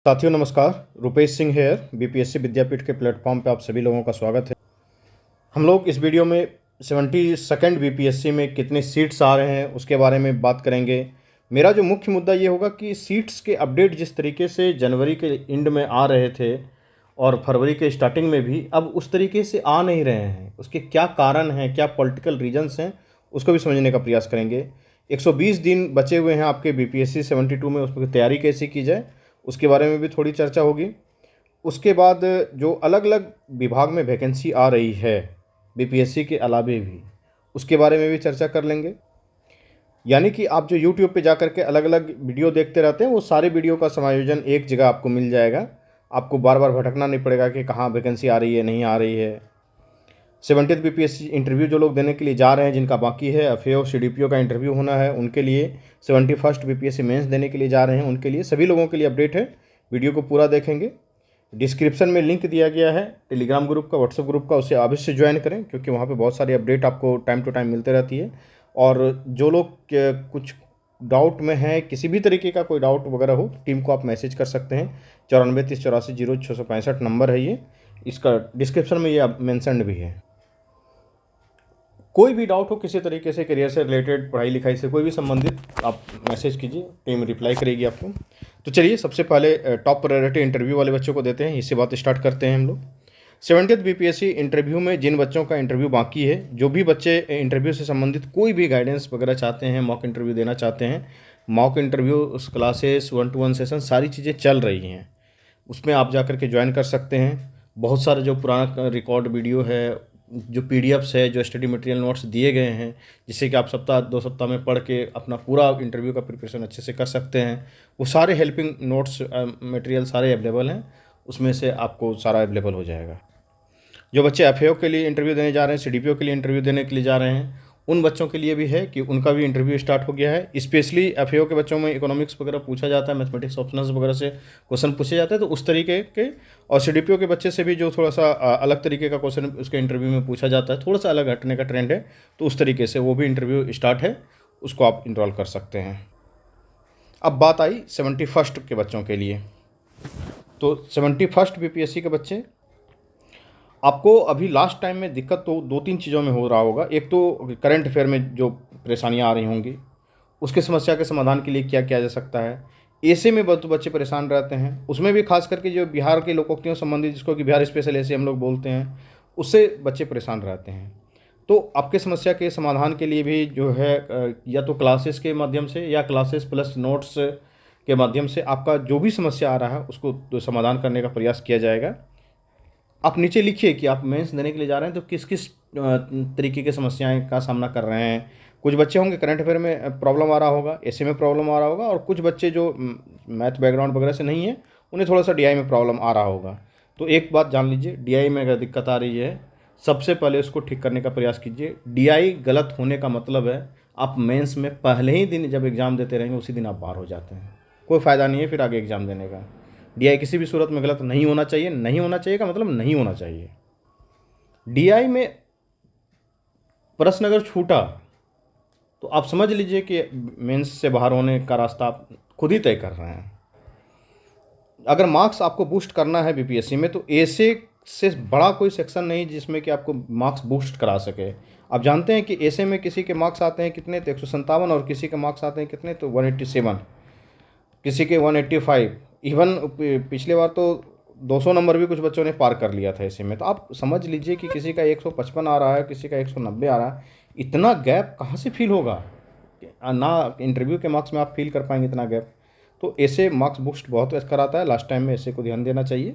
साथियों नमस्कार। Rupesh Singh hair BPSC विद्यापीठ के प्लेटफॉर्म पे आप सभी लोगों का स्वागत है। हम लोग इस वीडियो में 72nd बीपीएससी में कितने सीट्स आ रहे हैं उसके बारे में बात करेंगे। मेरा जो मुख्य मुद्दा ये होगा कि सीट्स के अपडेट जिस तरीके से जनवरी के एंड में आ रहे थे और फरवरी के स्टार्टिंग में भी अब उस तरीके से आ नहीं रहे हैं, उसके क्या कारण हैं, क्या पॉलिटिकल रीजंस हैं, उसको भी समझने का प्रयास करेंगे। 120 दिन बचे हुए हैं आपके बीपीएससी 72 में, उसकी तैयारी कैसे की जाए उसके बारे में भी थोड़ी चर्चा होगी। उसके बाद जो अलग अलग विभाग में वैकेंसी आ रही है बीपीएससी के अलावे भी, उसके बारे में भी चर्चा कर लेंगे। यानी कि आप जो यूट्यूब पे जा कर के अलग अलग वीडियो देखते रहते हैं, वो सारे वीडियो का समायोजन एक जगह आपको मिल जाएगा। आपको बार बार भटकना नहीं पड़ेगा कि कहाँ वैकेंसी आ रही है, नहीं आ रही है। 70th बीपीएससी इंटरव्यू जो लोग देने के लिए जा रहे हैं, जिनका बाकी है एफएओ सीडीपीओ का इंटरव्यू होना है, उनके लिए 71st बीपीएससी मेंस देने के लिए जा रहे हैं, उनके लिए सभी लोगों के लिए अपडेट है। वीडियो को पूरा देखेंगे। डिस्क्रिप्शन में लिंक दिया गया है टेलीग्राम ग्रुप का, व्हाट्सएप ग्रुप का, उसे अवश्य ज्वाइन करें क्योंकि वहाँ पे बहुत सारी अपडेट आपको टाइम टू टाइम मिलते रहती है। और जो लोग कुछ डाउट में हैं, किसी भी तरीके का कोई डाउट वगैरह हो, टीम को आप मैसेज कर सकते हैं। 94 30 84 0665 नंबर है ये, इसका डिस्क्रिप्शन में ये मेंशनड भी है। कोई भी डाउट हो किसी तरीके से, करियर से रिलेटेड, पढ़ाई लिखाई से कोई भी संबंधित, आप मैसेज कीजिए, टीम रिप्लाई करेगी आपको। तो चलिए सबसे पहले टॉप प्रायोरिटी इंटरव्यू वाले बच्चों को देते हैं, इससे बात स्टार्ट करते हैं हम लोग। 70th बीपीएससी इंटरव्यू में जिन बच्चों का इंटरव्यू बाकी है, जो भी बच्चे इंटरव्यू से संबंधित कोई भी गाइडेंस वगैरह चाहते हैं, मॉक इंटरव्यू देना चाहते हैं, mock interview classes 1-to-1 session सारी चीज़ें चल रही हैं, उसमें आप जा कर के ज्वाइन कर सकते हैं। बहुत सारे जो पुराना रिकॉर्ड वीडियो है, जो पीडीएफ्स है, जो स्टडी मटेरियल नोट्स दिए गए हैं, जिससे कि आप सप्ताह 2 सप्ताह में पढ़ के अपना पूरा इंटरव्यू का प्रिपरेशन अच्छे से कर सकते हैं, वो सारे हेल्पिंग नोट्स मटेरियल सारे अवेलेबल हैं, उसमें से आपको सारा अवेलेबल हो जाएगा। जो बच्चे एफएओ के लिए इंटरव्यू देने जा रहे हैं, सीडीपीओ के लिए इंटरव्यू देने के लिए जा रहे हैं, उन बच्चों के लिए भी है कि उनका भी इंटरव्यू स्टार्ट हो गया है। स्पेशली एफएओ के बच्चों में इकोनॉमिक्स वगैरह पूछा जाता है, मैथमेटिक्स ऑप्शनल्स वगैरह से क्वेश्चन पूछे जाते हैं, तो उस तरीके के, और सीडीपीओ के बच्चे से भी जो थोड़ा सा अलग तरीके का क्वेश्चन उसके इंटरव्यू में पूछा जाता है, थोड़ा सा अलग हटने का ट्रेंड है, तो उस तरीके से वो भी इंटरव्यू स्टार्ट है, उसको आप इनरोल कर सकते हैं। अब बात आई 71st के बच्चों के लिए। तो 71st बीपीएससी के बच्चे, आपको अभी लास्ट टाइम में दिक्कत तो 2-3 चीज़ों में हो रहा होगा। एक तो करंट अफेयर में जो परेशानियां आ रही होंगी, उसके समस्या के समाधान के लिए क्या किया जा सकता है। ऐसे में बहुत बच्चे परेशान रहते हैं, उसमें भी खास करके जो बिहार के लोकोक्तियों संबंधित, जिसको कि बिहार स्पेशल ऐसे हम लोग बोलते हैं, उससे बच्चे परेशान रहते हैं। तो आपके समस्या के समाधान के लिए भी जो है या तो क्लासेस के माध्यम से या क्लासेस प्लस नोट्स के माध्यम से आपका जो भी समस्या आ रहा है उसको समाधान करने का प्रयास किया जाएगा। आप नीचे लिखिए कि आप मेंस देने के लिए जा रहे हैं तो किस किस तरीके की समस्याएं का सामना कर रहे हैं। कुछ बच्चे होंगे करंट अफेयर में प्रॉब्लम आ रहा होगा, ऐसे में प्रॉब्लम आ रहा होगा, और कुछ बच्चे जो मैथ बैकग्राउंड वगैरह से नहीं है, उन्हें थोड़ा सा डीआई में प्रॉब्लम आ रहा होगा। तो एक बात जान लीजिए, डीआई में अगर दिक्कत आ रही है, सबसे पहले उसको ठीक करने का प्रयास कीजिए। डीआई गलत होने का मतलब है आप मेंस में पहले ही दिन जब एग्ज़ाम देते रहेंगे उसी दिन आप बाहर हो जाते हैं, कोई फ़ायदा नहीं है फिर आगे एग्ज़ाम देने का। डीआई किसी भी सूरत में गलत नहीं होना चाहिए, नहीं होना चाहिए का मतलब नहीं होना चाहिए। डीआई में प्रश्न अगर छूटा तो आप समझ लीजिए कि मेंस से बाहर होने का रास्ता आप खुद ही तय कर रहे हैं। अगर मार्क्स आपको बूस्ट करना है बीपीएससी में, तो ऐसे से बड़ा कोई सेक्शन नहीं जिसमें कि आपको मार्क्स बूस्ट करा सके। आप जानते हैं कि ऐसे में किसी के मार्क्स आते हैं कितने, तो 157, और किसी के मार्क्स आते हैं कितने, तो 187, किसी के 185, इवन पिछले बार तो 200 नंबर भी कुछ बच्चों ने पार कर लिया था ऐसे में। तो आप समझ लीजिए कि किसी का 155 आ रहा है, किसी का 190 आ रहा है। इतना गैप कहाँ से फील होगा, ना इंटरव्यू के मार्क्स में आप फील कर पाएंगे इतना गैप। तो ऐसे मार्क्स बूस्ट बहुत कराता है, लास्ट टाइम में ऐसे को ध्यान देना चाहिए।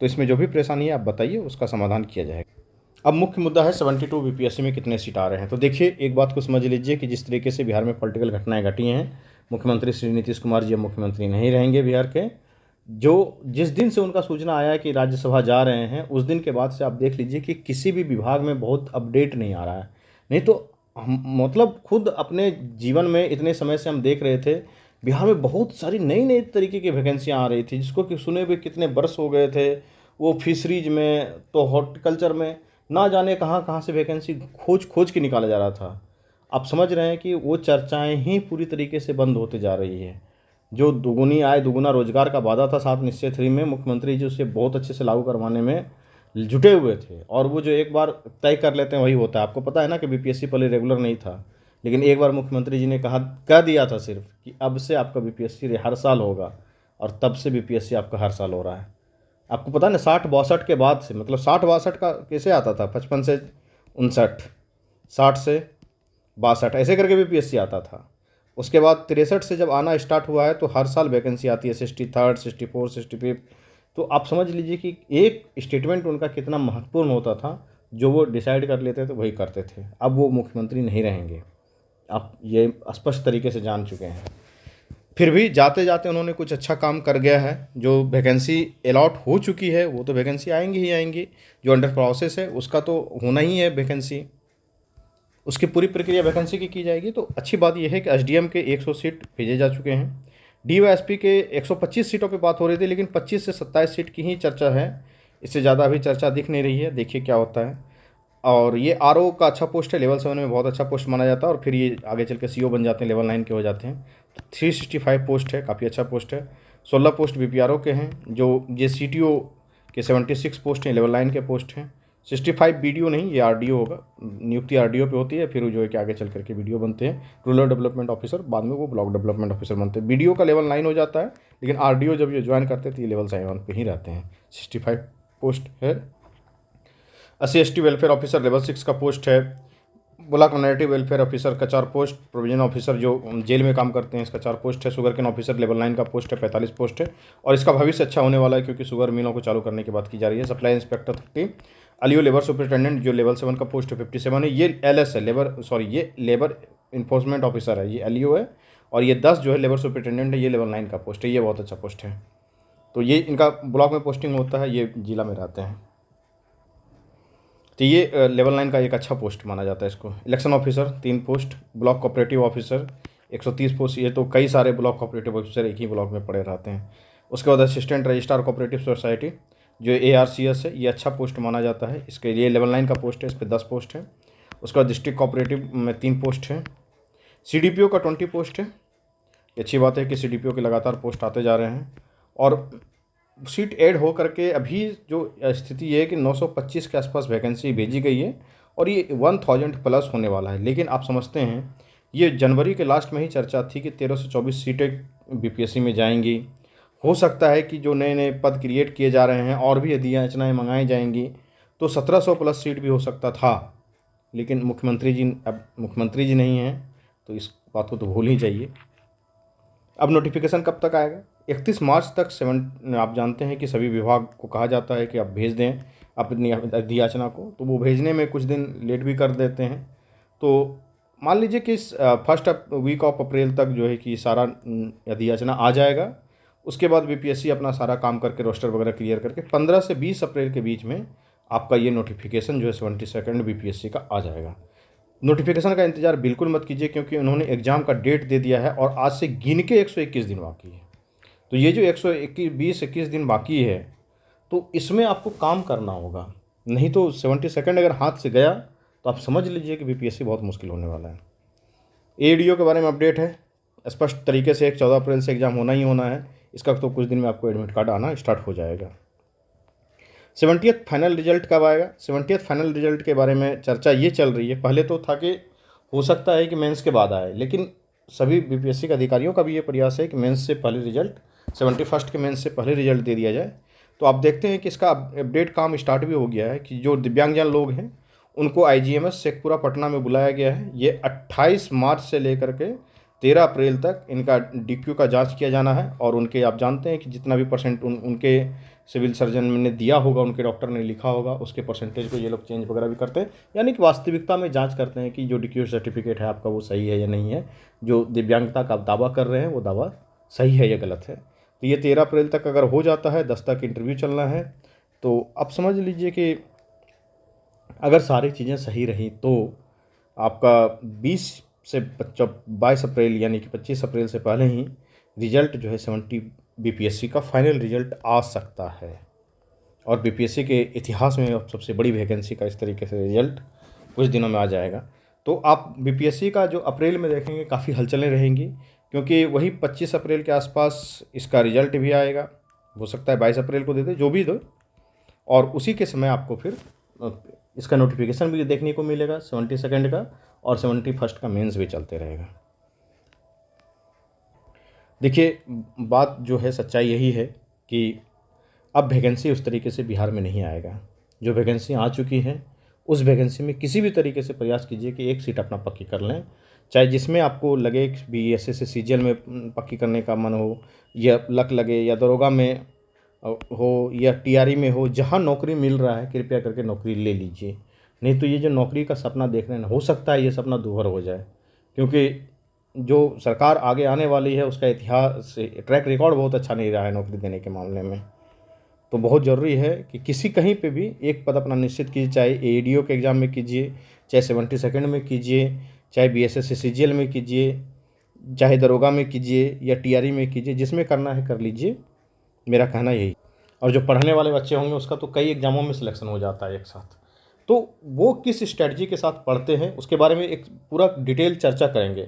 तो इसमें जो भी परेशानी है आप बताइए, उसका समाधान किया जाएगा। अब मुख्य मुद्दा है 72 बीपीएससी में कितने सीट आ रहे हैं। तो देखिए, एक बात को समझ लीजिए कि जिस तरीके से बिहार में पॉलिटिकल घटनाएं घटी हैं, मुख्यमंत्री श्री नीतीश कुमार जी अब मुख्यमंत्री नहीं रहेंगे बिहार के। जो जिस दिन से उनका सूचना आया कि राज्यसभा जा रहे हैं, उस दिन के बाद से आप देख लीजिए कि किसी भी विभाग में बहुत अपडेट नहीं आ रहा है। नहीं तो हम मतलब खुद अपने जीवन में इतने समय से हम देख रहे थे, बिहार में बहुत सारी नई नई तरीके की वैकेंसियाँ आ रही थी, जिसको कि सुने हुए कितने बरस हो गए थे। वो फिशरीज में तो हॉर्टिकल्चर में ना जाने कहाँ कहाँ से वैकेंसी खोज खोज के निकाला जा रहा था। आप समझ रहे हैं कि वो चर्चाएं ही पूरी तरीके से बंद होते जा रही है। जो दुगुनी आय दुगुना रोजगार का वादा था 7 निश्चय 3 में, मुख्यमंत्री जी उसे बहुत अच्छे से लागू करवाने में जुटे हुए थे। और वो जो एक बार तय कर लेते हैं वही होता है। आपको पता है ना कि बीपीएससी पहले रेगुलर नहीं था, लेकिन एक बार मुख्यमंत्री जी ने कह दिया था सिर्फ कि अब से आपका बीपीएससी हर साल होगा, और तब से बीपीएससी आपका हर साल हो रहा है। आपको पता है ना, 60-62 के बाद से, मतलब 60-62 का कैसे आता था, 55 से 59, 60 से 62 ऐसे करके बीपीएससी आता था। उसके बाद 63 से जब आना स्टार्ट हुआ है तो हर साल वैकेंसी आती है, 63, 64, 65। तो आप समझ लीजिए कि एक स्टेटमेंट उनका कितना महत्वपूर्ण होता था। जो वो डिसाइड कर लेते थे वही करते थे। अब वो मुख्यमंत्री नहीं रहेंगे, आप ये स्पष्ट तरीके से जान चुके हैं। फिर भी जाते जाते उन्होंने कुछ अच्छा काम कर गया है। जो वैकेंसी अलॉट हो चुकी है वो तो वैकेंसी आएंगी ही आएंगी, जो अंडर प्रोसेस है उसका तो होना ही है वैकेंसी, उसकी पूरी प्रक्रिया वैकेंसी की जाएगी। तो अच्छी बात यह है कि एसडीएम के 100 सीट भेजे जा चुके हैं। डीवाईएसपी के 125 सीटों पे बात हो रही थी, लेकिन 25 से 27 सीट की ही चर्चा है। इससे ज़्यादा अभी चर्चा दिख नहीं रही है, देखिए क्या होता है। और ये आरओ का अच्छा पोस्ट है, लेवल 7 में बहुत अच्छा पोस्ट माना जाता है, और फिर ये आगे चल के सीओ बन जाते हैं, लेवल 9 के हो जाते हैं। तो 365 पोस्ट है, काफ़ी अच्छा पोस्ट है। 16 पोस्ट बीपीआरओ के हैं। जो ये सीटीओ के 76 पोस्ट हैं, लेवल 9 के पोस्ट हैं। 65 बीडीओ नहीं, ये आरडीओ होगा, नियुक्ति आरडीओ पे होती है। फिर जो है कि आगे चल करके बीडीओ बनते हैं, रूरल डेवलपमेंट ऑफिसर, बाद में वो ब्लॉक डेवलपमेंट ऑफिसर बनते हैं। बीडीओ का लेवल 9 हो जाता है, लेकिन आरडीओ जब ये ज्वाइन करते हैं तो ये लेवल 7 पे ही रहते हैं। 65 पोस्ट है। SC/ST वेलफेयर ऑफिसर लेवल 6 का पोस्ट है। ब्लॉक माइनॉरिटी वेलफेयर ऑफिसर का 4 पोस्ट। प्रोविजन ऑफिसर जो जेल में काम करते हैं इसका 4 पोस्ट है। शुगर केन ऑफिसर लेवल 9 का पोस्ट है, 45 पोस्ट है। और इसका भविष्य अच्छा होने वाला है क्योंकि शुगर मिलों को चालू करने की बात की जा रही है। Supply inspector 30। अलियो लेबर सुपरिटेंडेंट जो लेवल 7 का पोस्ट है 57 है। ये LS है, ये लेबर इन्फोर्समेंट ऑफिसर है, ये अलियो है। और ये 10 जो है लेबर सुपरिटेंडेंट है, ये लेवल 9 का पोस्ट है। ये बहुत अच्छा पोस्ट है। तो ये इनका ब्लॉक में पोस्टिंग होता है, ये जिला में रहते हैं। तो ये लेवल 9 का एक अच्छा पोस्ट माना जाता है इसको। Election officer 3 post. Block cooperative officer 130 post. ये तो कई सारे ब्लॉक कोऑपरेटिव ऑफिसर एक ही ब्लॉक में पड़े रहते हैं। उसके बाद असिस्टेंट रजिस्ट्रार कोऑपरेटिव सोसाइटी जो ARCS है, ये अच्छा पोस्ट माना जाता है। इसके लिए लेवल 9 का पोस्ट है, इस पर 10 पोस्ट है। उसके बाद डिस्ट्रिक्ट कोऑपरेटिव में 3 पोस्ट है। CDPO का 20 पोस्ट है। अच्छी बात है कि CDPO के लगातार पोस्ट आते जा रहे हैं। और सीट ऐड हो करके अभी जो स्थिति ये है कि 925 के आसपास वैकेंसी भेजी गई है, और ये 1000 प्लस होने वाला है। लेकिन आप समझते हैं, ये जनवरी के लास्ट में ही चर्चा थी कि 13 से 24 सीटें बीपीएससी में जाएंगी। हो सकता है कि जो नए नए पद क्रिएट किए जा रहे हैं और भी यदि याचनाएँ मंगाई जाएंगी तो 1700 प्लस सीट भी हो सकता था। लेकिन मुख्यमंत्री जी नहीं हैं, तो इस बात को तो भूल ही जाइए। अब नोटिफिकेशन कब तक आएगा? 31 मार्च तक आप जानते हैं कि सभी विभाग को कहा जाता है कि आप भेज दें अपनी अधियाचना को, तो वो भेजने में कुछ दिन लेट भी कर देते हैं। तो मान लीजिए कि फर्स्ट वीक ऑफ अप्रैल तक जो है कि सारा अधियाचना आ जाएगा। उसके बाद बीपीएससी अपना सारा काम करके रोस्टर वगैरह क्लियर करके 15 से 20 अप्रैल के बीच में आपका ये नोटिफिकेशन जो है 72nd बीपीएससी का आ जाएगा। नोटिफिकेशन का इंतज़ार बिल्कुल मत कीजिए, क्योंकि उन्होंने एग्ज़ाम का डेट दे दिया है और आज से गिन के 121 दिन बाकी है। तो ये जो 121 दिन बाकी है, तो इसमें आपको काम करना होगा, नहीं तो 72nd अगर हाथ से गया तो आप समझ लीजिए कि बीपीएससी बहुत मुश्किल होने वाला है। ADO के बारे में अपडेट है स्पष्ट तरीके से, 14 अप्रैल से एग्ज़ाम होना ही होना है। इसका तो कुछ दिन में आपको एडमिट कार्ड आना स्टार्ट हो जाएगा। 70th फाइनल रिजल्ट कब आएगा? 70th फाइनल रिजल्ट के बारे में चर्चा ये चल रही है, पहले तो था कि हो सकता है कि मेंस के बाद आए, लेकिन सभी बीपीएससी के अधिकारियों का भी ये प्रयास है कि मेंस से पहले रिजल्ट, 71st के मेंस से पहले रिजल्ट दे दिया जाए। तो आप देखते हैं कि इसका अपडेट काम स्टार्ट भी हो गया है कि जो दिव्यांगजन लोग हैं उनको IGMS शेखपुरा पटना में बुलाया गया है। ये 28 मार्च से लेकर के 13 अप्रैल तक इनका DQ का जांच किया जाना है। और उनके आप जानते हैं कि जितना भी परसेंट उनके सिविल सर्जन ने दिया होगा, उनके डॉक्टर ने लिखा होगा, उसके परसेंटेज को ये लोग चेंज वगैरह भी करते हैं। यानी कि वास्तविकता में जांच करते हैं कि जो DQ सर्टिफिकेट है आपका वो सही है या नहीं है, जो दिव्यांगता का आप दावा कर रहे हैं वो दावा सही है या गलत है। तो ये 13 अप्रैल तक अगर हो जाता है, 10 तक इंटरव्यू चलना है। तो आप समझ लीजिए कि अगर सारी चीज़ें सही रही तो आपका 20 से 22 अप्रैल यानी कि 25 अप्रैल से पहले ही रिजल्ट जो है 70 बीपीएससी का फाइनल रिजल्ट आ सकता है। और बीपीएससी के इतिहास में अब सबसे बड़ी वैकेंसी का इस तरीके से रिजल्ट कुछ दिनों में आ जाएगा। तो आप बीपीएससी का जो अप्रैल में देखेंगे काफ़ी हलचलें रहेंगी, क्योंकि वही 25 अप्रैल के आसपास इसका रिजल्ट भी आएगा। हो सकता है 22 अप्रैल को दे दे, जो भी दो, और उसी के समय आपको फिर इसका नोटिफिकेशन भी देखने को मिलेगा 72nd का, और 71st का मेंस भी चलते रहेगा। देखिए, बात जो है सच्चाई यही है कि अब वैकेंसी उस तरीके से बिहार में नहीं आएगा। जो वैकेंसी आ चुकी है उस वैकेंसी में किसी भी तरीके से प्रयास कीजिए कि एक सीट अपना पक्की कर लें, चाहे जिसमें आपको लगे BSS से CGL में पक्की करने का मन हो, या लक लगे, या दरोगा में हो, या TRE में हो। जहाँ नौकरी मिल रहा है कृपया करके नौकरी ले लीजिए, नहीं तो ये जो नौकरी का सपना देख रहे हैं, हो सकता है ये सपना दूभर हो जाए, क्योंकि जो सरकार आगे आने वाली है उसका इतिहास, ट्रैक रिकॉर्ड बहुत अच्छा नहीं रहा है नौकरी देने के मामले में। तो बहुत ज़रूरी है कि किसी कहीं पे भी एक पद अपना निश्चित कीजिए, चाहे AEDO के एग्ज़ाम में कीजिए, चाहे 72nd में कीजिए, चाहे BSS से CGL में कीजिए, चाहे दरोगा में कीजिए, या TRE में कीजिए, जिसमें करना है कर लीजिए। मेरा कहना यही। और जो पढ़ने वाले बच्चे होंगे उसका तो कई एग्ज़ामों में सिलेक्शन हो जाता है एक साथ, तो वो किस स्ट्रेटजी के साथ पढ़ते हैं उसके बारे में एक पूरा डिटेल चर्चा करेंगे,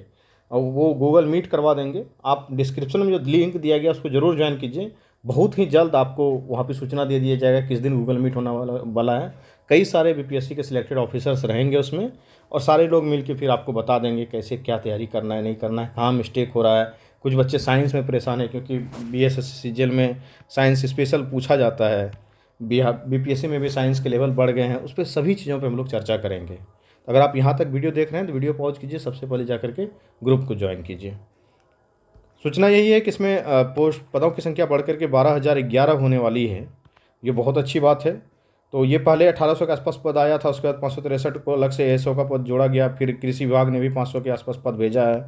और वो गूगल मीट करवा देंगे। आप डिस्क्रिप्शन में जो लिंक दिया गया उसको ज़रूर ज्वाइन कीजिए। बहुत ही जल्द आपको वहाँ पे सूचना दे दिया जाएगा किस दिन गूगल मीट होने वाला है। कई सारे BPSC के सिलेक्टेड ऑफिसर्स रहेंगे उसमें, और सारे लोग मिल के फिर आपको बता देंगे कैसे क्या तैयारी करना है, नहीं करना है, कहाँ मिस्टेक हो रहा है। कुछ बच्चे साइंस में परेशान हैं क्योंकि BSS CGL में साइंस स्पेशल पूछा जाता है, BPSC में भी साइंस के लेवल बढ़ गए हैं। उस पर सभी चीज़ों पे हम लोग चर्चा करेंगे। अगर आप यहाँ तक वीडियो देख रहे हैं तो वीडियो पॉज कीजिए, सबसे पहले जा करके ग्रुप को ज्वाइन कीजिए। सूचना यही है कि इसमें पोस्ट पदों की संख्या बढ़ करके 12,011 होने वाली है। ये बहुत अच्छी बात है। तो ये पहले 1800 के आसपास पद आया था, उसके बाद 563 को अलग से ASO का पद जोड़ा गया, फिर कृषि विभाग ने भी 500 के आसपास पद भेजा है,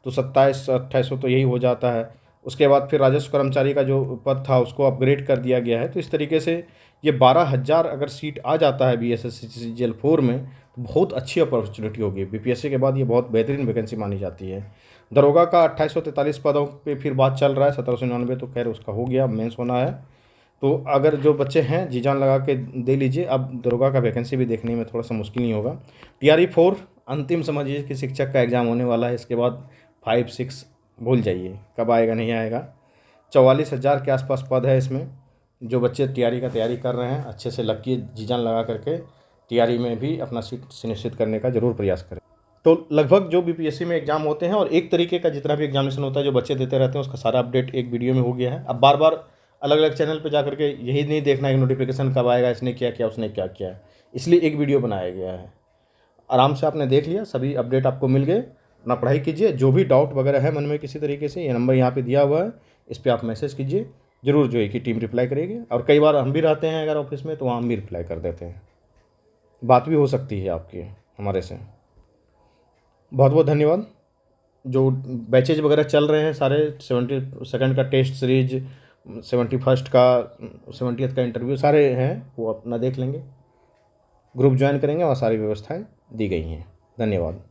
तो 2700-2800 तो यही हो जाता है। उसके बाद फिर राजस्व कर्मचारी का जो पद था उसको अपग्रेड कर दिया गया है। तो इस तरीके से ये 12,000 अगर सीट आ जाता है BSS CGL 4 में तो बहुत अच्छी अपॉर्चुनिटी होगी। BPSC के बाद ये बहुत बेहतरीन वैकेंसी मानी जाती है। दरोगा का 2843 पदों पे फिर बात चल रहा है, 1799 तो खैर उसका हो गया, मेंस होना है। तो अगर जो बच्चे हैं जी जान लगा के दे लीजिए। अब दरोगा का वैकेंसी भी देखने में थोड़ा सा मुश्किल नहीं होगा। TRE 4 अंतिम समझिए कि शिक्षक का एग्ज़ाम होने वाला है। इसके बाद 5-6 भूल जाइए, कब आएगा नहीं आएगा। 44,000 के आसपास पद है इसमें। जो बच्चे TRE का तैयारी कर रहे हैं अच्छे से लग के जी जान लगा करके TRE में भी अपना सीट सुनिश्चित करने का ज़रूर प्रयास करें। तो लगभग जो BPSC में एग्ज़ाम होते हैं और एक तरीके का जितना भी एग्जामिनेशन होता है जो बच्चे देते रहते हैं उसका सारा अपडेट एक वीडियो में हो गया है। अब बार बार अलग अलग चैनल पे जा करके यही नहीं देखना है कि नोटिफिकेशन कब आएगा, इसने क्या किया, उसने क्या किया, इसलिए एक वीडियो बनाया गया है। आराम से आपने देख लिया, सभी अपडेट आपको मिल गए। अपना पढ़ाई कीजिए, जो भी डाउट वगैरह है मन में किसी तरीके से, ये नंबर यहाँ पे दिया हुआ है, इस पर आप मैसेज कीजिए, ज़रूर जो है कि टीम रिप्लाई करेगी। और कई बार हम भी रहते हैं अगर ऑफिस में तो वहाँ हम भी रिप्लाई कर देते हैं, बात भी हो सकती है आपकी हमारे से। बहुत बहुत धन्यवाद। जो बैचेज वगैरह चल रहे हैं सारे, 72nd का टेस्ट सीरीज, 71st का, 70th का इंटरव्यू सारे हैं, वो अपना देख लेंगे, ग्रुप ज्वाइन करेंगे और सारी व्यवस्थाएं दी गई हैं। धन्यवाद।